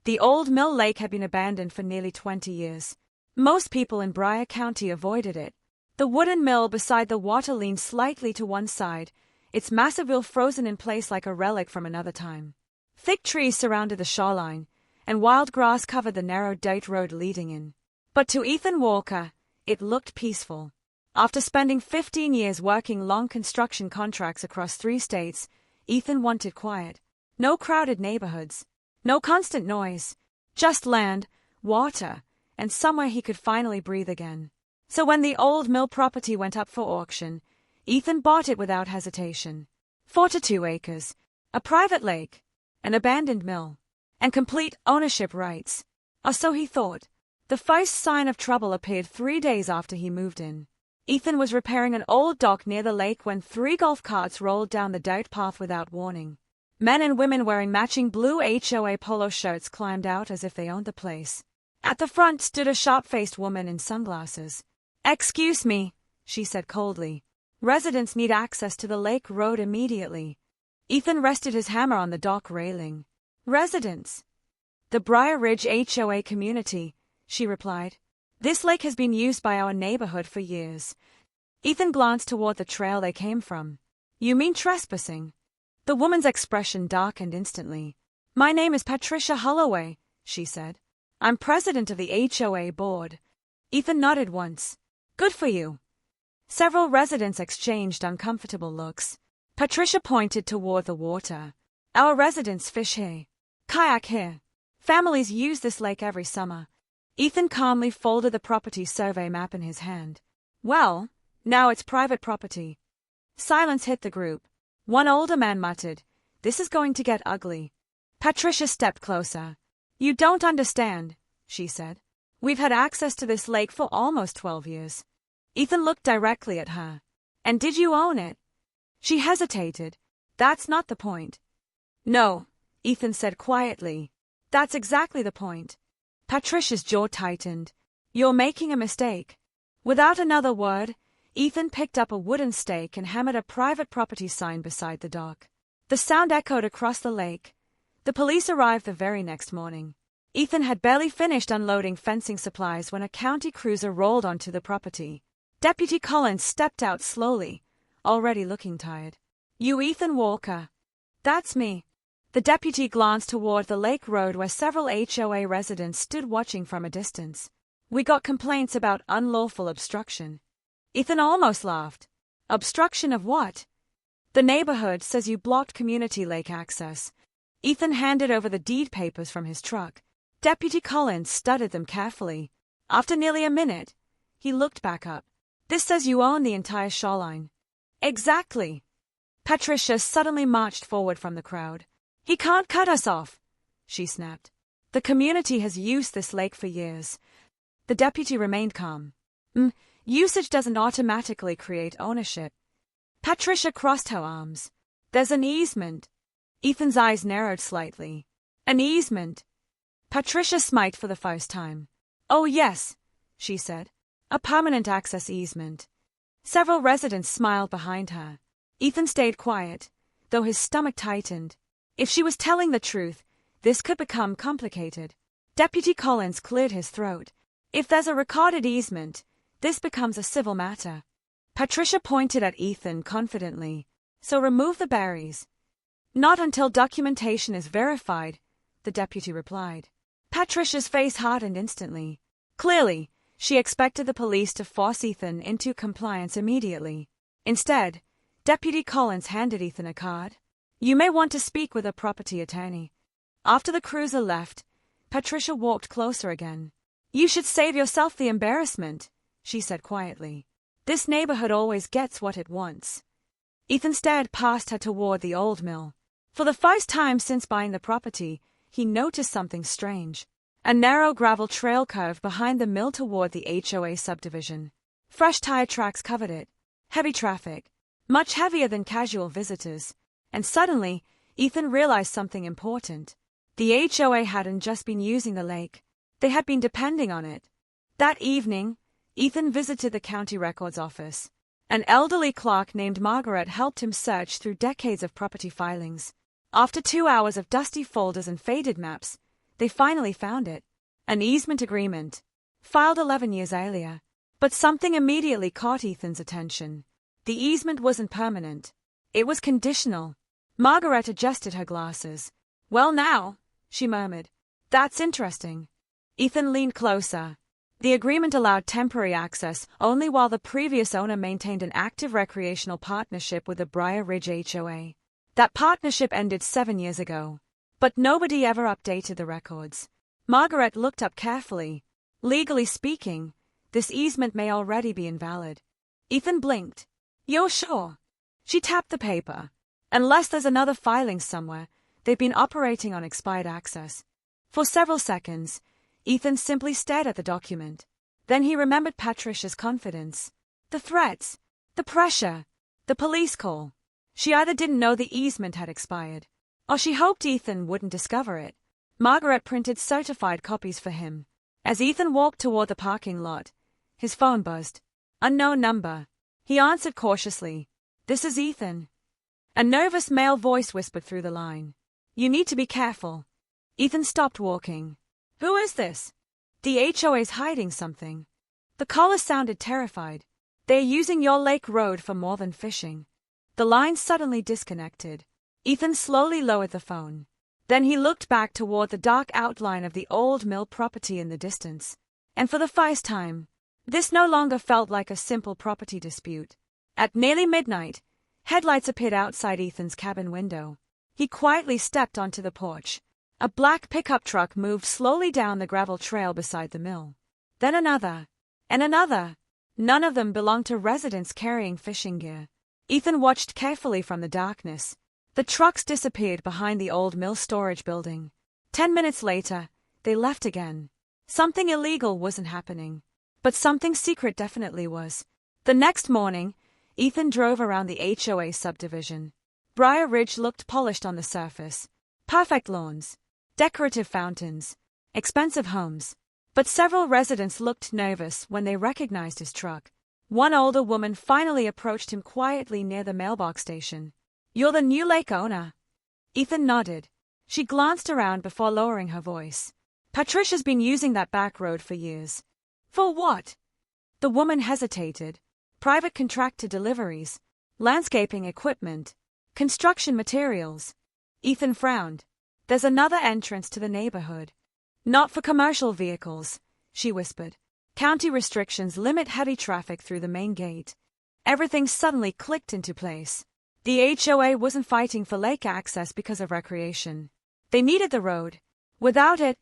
The old mill lake had been abandoned for nearly 20 years. Most people in Bryan County avoided it. The wooden mill beside the water leaned slightly to one side, its massive wheel frozen in place like a relic from another time. Thick trees surrounded the shoreline, and wild grass covered the narrow dirt road leading in. But to Ethan Walker, it looked peaceful. After spending 15 years working long construction contracts across 3 states, Ethan wanted quiet. No crowded neighborhoods. No constant noise. Just land, water, and somewhere he could finally breathe again. So when the old mill property went up for auction, Ethan bought it without hesitation. 42 acres, a private lake, an abandoned mill, and complete ownership rights. Or so he thought. The first sign of trouble appeared 3 days after he moved in. Ethan was repairing an old dock near the lake when 3 golf carts rolled down the dirt path without warning. Men and women wearing matching blue HOA polo shirts climbed out as if they owned the place. At the front stood a sharp-faced woman in sunglasses. "Excuse me," she said coldly. "Residents need access to the lake road immediately." Ethan rested his hammer on the dock railing. "Residents? The Briar Ridge HOA community," she replied. "This lake has been used by our neighborhood for years." Ethan glanced toward the trail they came from. "You mean trespassing?" The woman's expression darkened instantly. "My name is Patricia Holloway," she said. "I'm president of the HOA board." Ethan nodded once. "Good for you." Several residents exchanged uncomfortable looks. Patricia pointed toward the water. "Our residents fish here, kayak here. Families use this lake every summer." Ethan calmly folded the property survey map in his hand. "Well, now it's private property." Silence hit the group. One older man muttered, "This is going to get ugly." Patricia stepped closer. "You don't understand," she said. "We've had access to this lake for almost 12 years. Ethan looked directly at her. "And did you own it?" She hesitated. "That's not the point." "No," Ethan said quietly. "That's exactly the point." Patricia's jaw tightened. "You're making a mistake." Without another word, Ethan picked up a wooden stake and hammered a private property sign beside the dock. The sound echoed across the lake. The police arrived the very next morning. Ethan had barely finished unloading fencing supplies when a county cruiser rolled onto the property. Deputy Collins stepped out slowly, already looking tired. "You Ethan Walker?" "That's me." The deputy glanced toward the lake road where several HOA residents stood watching from a distance. "We got complaints about unlawful obstruction." Ethan almost laughed. "Obstruction of what?" "The neighborhood says you blocked community lake access." Ethan handed over the deed papers from his truck. Deputy Collins studied them carefully. After nearly a minute, he looked back up. "This says you own the entire shoreline." "Exactly." Patricia suddenly marched forward from the crowd. "He can't cut us off," she snapped. "The community has used this lake for years." The deputy remained calm. Usage doesn't automatically create ownership." Patricia crossed her arms. "There's an easement." Ethan's eyes narrowed slightly. "An easement?" Patricia smiled for the first time. "Oh yes," she said. "A permanent access easement." Several residents smiled behind her. Ethan stayed quiet, though his stomach tightened. If she was telling the truth, this could become complicated. Deputy Collins cleared his throat. "If there's a recorded easement, this becomes a civil matter." Patricia pointed at Ethan confidently. "So remove the berries." "Not until documentation is verified," the deputy replied. Patricia's face hardened instantly. Clearly, she expected the police to force Ethan into compliance immediately. Instead, Deputy Collins handed Ethan a card. "You may want to speak with a property attorney." After the cruiser left, Patricia walked closer again. "You should save yourself the embarrassment," she said quietly. "This neighborhood always gets what it wants." Ethan stared past her toward the old mill. For the first time since buying the property, he noticed something strange. A narrow gravel trail curved behind the mill toward the HOA subdivision. Fresh tire tracks covered it. Heavy traffic. Much heavier than casual visitors. And suddenly, Ethan realized something important. The HOA hadn't just been using the lake. They had been depending on it. That evening, Ethan visited the county records office. An elderly clerk named Margaret helped him search through decades of property filings. After 2 hours of dusty folders and faded maps, They finally found it. An easement agreement. Filed 11 years earlier. But something immediately caught Ethan's attention. The easement wasn't permanent. It was conditional. Margaret adjusted her glasses. "Well now," she murmured. "That's interesting." Ethan leaned closer. The agreement allowed temporary access only while the previous owner maintained an active recreational partnership with the Briar Ridge HOA. That partnership ended 7 years ago. But nobody ever updated the records. Margaret looked up carefully. Legally speaking, this easement may already be invalid. Ethan blinked. "You're sure?" She tapped the paper. "Unless there's another filing somewhere, they've been operating on expired access." For several seconds, Ethan simply stared at the document. Then he remembered Patricia's confidence. The threats. The pressure. The police call. She either didn't know the easement had expired, or she hoped Ethan wouldn't discover it. Margaret printed certified copies for him. As Ethan walked toward the parking lot, his phone buzzed. Unknown number. He answered cautiously. "This is Ethan." A nervous male voice whispered through the line. "You need to be careful." Ethan stopped walking. "Who is this?" "The HOA's hiding something." The caller sounded terrified. "They're using your lake road for more than fishing." The line suddenly disconnected. Ethan slowly lowered the phone. Then he looked back toward the dark outline of the old mill property in the distance. And for the first time, this no longer felt like a simple property dispute. At nearly midnight, headlights appeared outside Ethan's cabin window. He quietly stepped onto the porch. A black pickup truck moved slowly down the gravel trail beside the mill. Then another. And another. None of them belonged to residents carrying fishing gear. Ethan watched carefully from the darkness. The trucks disappeared behind the old mill storage building. 10 minutes later, they left again. Something illegal wasn't happening. But something secret definitely was. The next morning, Ethan drove around the HOA subdivision. Briar Ridge looked polished on the surface. Perfect lawns. Decorative fountains. Expensive homes. But several residents looked nervous when they recognized his truck. One older woman finally approached him quietly near the mailbox station. "You're the new lake owner." Ethan nodded. She glanced around before lowering her voice. "Patricia's been using that back road for years." "For what?" The woman hesitated. "Private contractor deliveries. Landscaping equipment. Construction materials." Ethan frowned. "There's another entrance to the neighborhood." "Not for commercial vehicles," she whispered. "County restrictions limit heavy traffic through the main gate." Everything suddenly clicked into place. The HOA wasn't fighting for lake access because of recreation. They needed the road. Without it,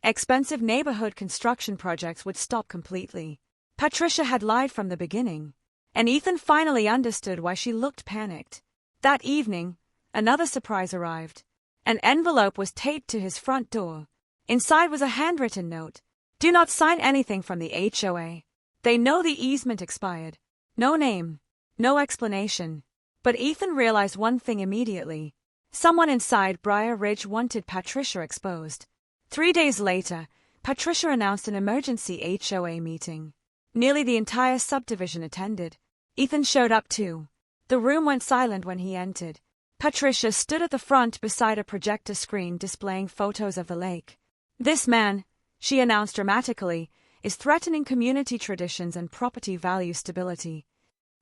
expensive neighborhood construction projects would stop completely. Patricia had lied from the beginning. And Ethan finally understood why she looked panicked. That evening, another surprise arrived. An envelope was taped to his front door. Inside was a handwritten note. "Do not sign anything from the HOA. They know the easement expired." No name. No explanation. But Ethan realized one thing immediately. Someone inside Briar Ridge wanted Patricia exposed. 3 days later, Patricia announced an emergency HOA meeting. Nearly the entire subdivision attended. Ethan showed up too. The room went silent when he entered. Patricia stood at the front beside a projector screen displaying photos of the lake. "This man," she announced dramatically, "is threatening community traditions and property value stability."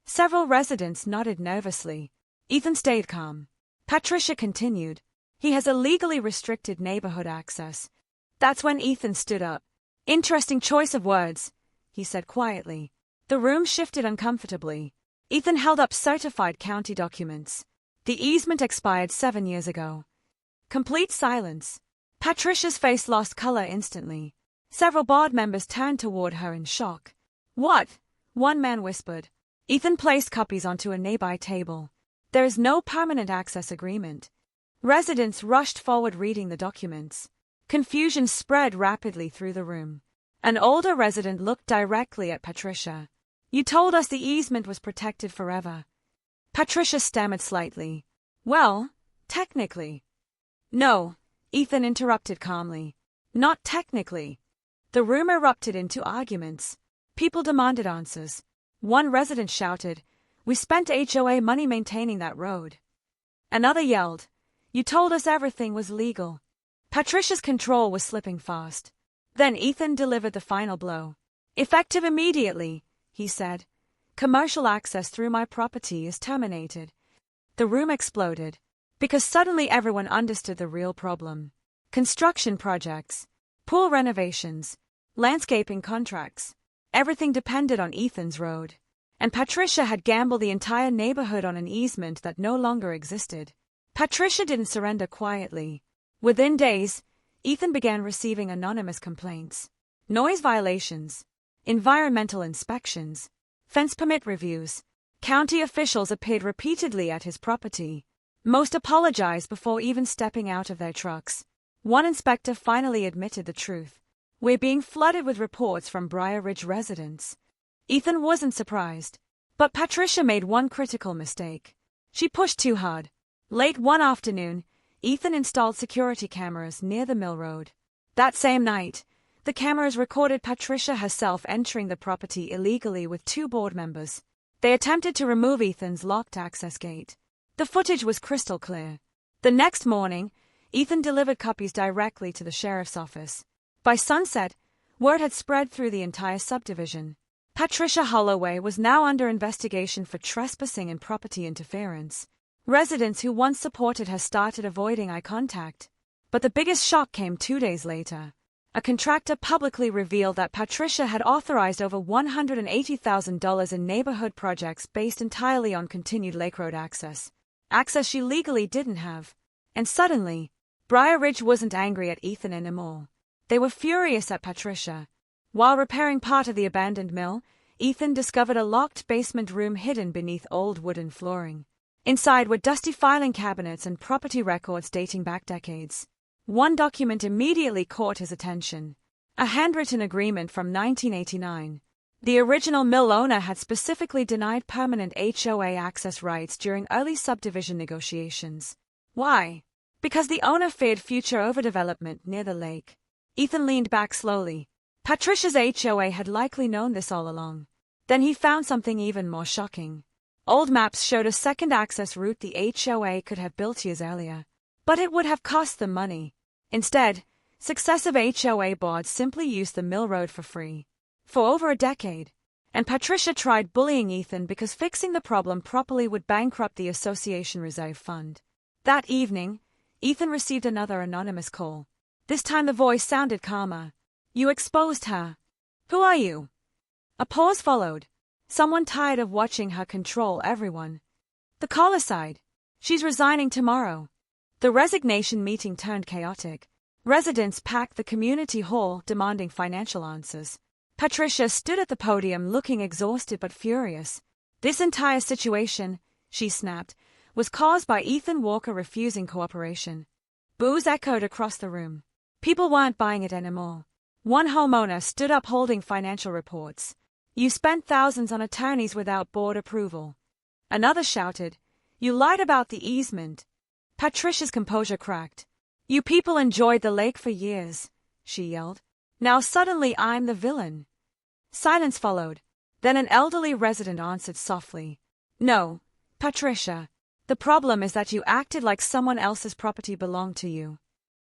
Several residents nodded nervously. Ethan stayed calm. Patricia continued. "He has illegally restricted neighborhood access." That's when Ethan stood up. "Interesting choice of words," he said quietly. The room shifted uncomfortably. Ethan held up certified county documents. The easement expired 7 years ago. Complete silence. Patricia's face lost color instantly. Several board members turned toward her in shock. "What?" one man whispered. Ethan placed copies onto a nearby table. "There is no permanent access agreement." Residents rushed forward reading the documents. Confusion spread rapidly through the room. An older resident looked directly at Patricia. "You told us the easement was protected forever." Patricia stammered slightly. "Well, technically." "No," Ethan interrupted calmly. "Not technically." The room erupted into arguments. People demanded answers. One resident shouted, "We spent HOA money maintaining that road." Another yelled, "You told us everything was legal." Patricia's control was slipping fast. Then Ethan delivered the final blow. "Effective immediately," he said. "Commercial access through my property is terminated." The room exploded, because suddenly everyone understood the real problem. Construction projects, pool renovations, landscaping contracts, everything depended on Ethan's road. And Patricia had gambled the entire neighborhood on an easement that no longer existed. Patricia didn't surrender quietly. Within days, Ethan began receiving anonymous complaints, noise violations, environmental inspections, fence permit reviews. County officials appeared repeatedly at his property. Most apologized before even stepping out of their trucks. One inspector finally admitted the truth. "We're being flooded with reports from Briar Ridge residents." Ethan wasn't surprised. But Patricia made one critical mistake. She pushed too hard. Late one afternoon, Ethan installed security cameras near the mill road. That same night, the cameras recorded Patricia herself entering the property illegally with 2 board members. They attempted to remove Ethan's locked access gate. The footage was crystal clear. The next morning, Ethan delivered copies directly to the sheriff's office. By sunset, word had spread through the entire subdivision. Patricia Holloway was now under investigation for trespassing and property interference. Residents who once supported her started avoiding eye contact. But the biggest shock came 2 days later. A contractor publicly revealed that Patricia had authorized over $180,000 in neighborhood projects based entirely on continued Lake Road access. Access she legally didn't have. And suddenly, Briar Ridge wasn't angry at Ethan anymore. They were furious at Patricia. While repairing part of the abandoned mill, Ethan discovered a locked basement room hidden beneath old wooden flooring. Inside were dusty filing cabinets and property records dating back decades. One document immediately caught his attention. A handwritten agreement from 1989. The original mill owner had specifically denied permanent HOA access rights during early subdivision negotiations. Why? Because the owner feared future overdevelopment near the lake. Ethan leaned back slowly. Patricia's HOA had likely known this all along. Then he found something even more shocking. Old maps showed a second access route the HOA could have built years earlier. But it would have cost them money. Instead, successive HOA boards simply used the mill road for free. For over a decade. And Patricia tried bullying Ethan because fixing the problem properly would bankrupt the association reserve fund. That evening, Ethan received another anonymous call. This time the voice sounded calmer. "You exposed her. Who are you?" A pause followed. Someone tired of watching her control everyone. The caller sighed. "She's resigning tomorrow." The resignation meeting turned chaotic. Residents packed the community hall demanding financial answers. Patricia stood at the podium looking exhausted but furious. This entire situation, she snapped, was caused by Ethan Walker refusing cooperation. Boos echoed across the room. People weren't buying it anymore. One homeowner stood up holding financial reports. "You spent thousands on attorneys without board approval." Another shouted, "You lied about the easement." Patricia's composure cracked. "You people enjoyed the lake for years," she yelled. "Now suddenly I'm the villain." Silence followed. Then an elderly resident answered softly, "No, Patricia. The problem is that you acted like someone else's property belonged to you."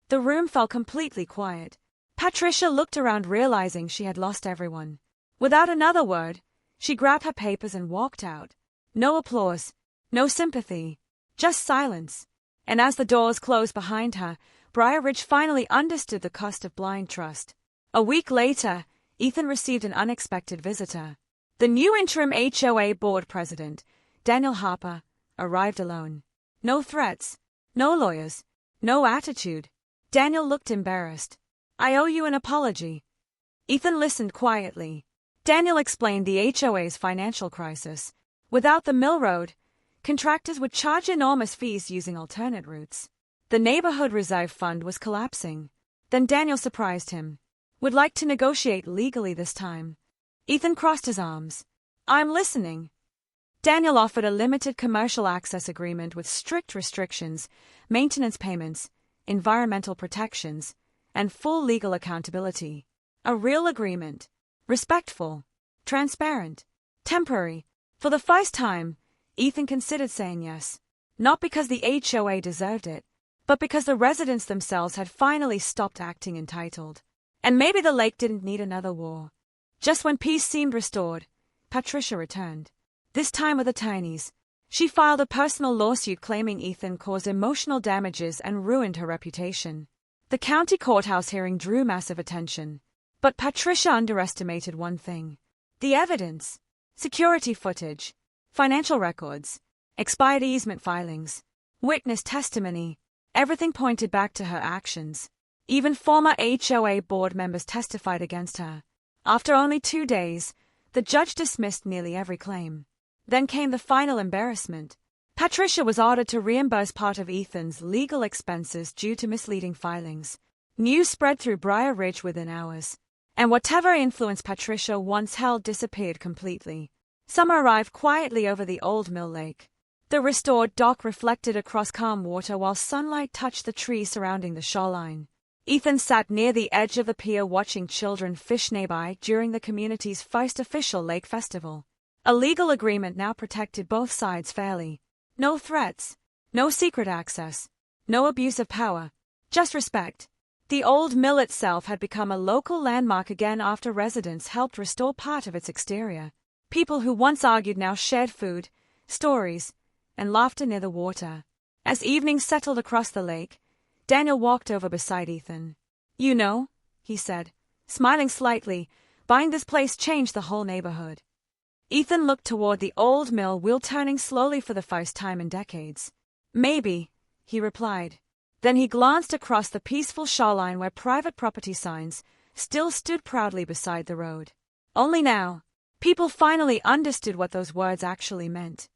The room fell completely quiet. Patricia looked around realizing she had lost everyone. Without another word, she grabbed her papers and walked out. No applause, no sympathy, just silence. And as the doors closed behind her, Briar Ridge finally understood the cost of blind trust. A week later, Ethan received an unexpected visitor. The new interim HOA board president, Daniel Harper, arrived alone. No threats, no lawyers, no attitude. Daniel looked embarrassed. "I owe you an apology." Ethan listened quietly. Daniel explained the HOA's financial crisis. Without the mill road, contractors would charge enormous fees using alternate routes. The neighborhood reserve fund was collapsing. Then Daniel surprised him. "Would like to negotiate legally this time." Ethan crossed his arms. "I'm listening." Daniel offered a limited commercial access agreement with strict restrictions, maintenance payments, environmental protections, and full legal accountability. A real agreement. Respectful. Transparent. Temporary. For the first time, Ethan considered saying yes. Not because the HOA deserved it, but because the residents themselves had finally stopped acting entitled. And maybe the lake didn't need another war. Just when peace seemed restored, Patricia returned. This time with the Tinies. She filed a personal lawsuit claiming Ethan caused emotional damages and ruined her reputation. The county courthouse hearing drew massive attention. But Patricia underestimated one thing. The evidence. Security footage. Financial records. Expired easement filings. Witness testimony. Everything pointed back to her actions. Even former HOA board members testified against her. After only 2 days, the judge dismissed nearly every claim. Then came the final embarrassment. Patricia was ordered to reimburse part of Ethan's legal expenses due to misleading filings. News spread through Briar Ridge within hours. And whatever influence Patricia once held disappeared completely. Summer arrived quietly over the old mill lake. The restored dock reflected across calm water while sunlight touched the trees surrounding the shoreline. Ethan sat near the edge of the pier watching children fish nearby during the community's first official lake festival. A legal agreement now protected both sides fairly. No threats, no secret access, no abuse of power, just respect. The old mill itself had become a local landmark again after residents helped restore part of its exterior. People who once argued now shared food, stories, and laughter near the water. As evening settled across the lake, Daniel walked over beside Ethan. "You know," he said, smiling slightly, "buying this place changed the whole neighborhood." Ethan looked toward the old mill wheel turning slowly for the first time in decades. "Maybe," he replied. Then he glanced across the peaceful shoreline where private property signs still stood proudly beside the road. Only now, people finally understood what those words actually meant.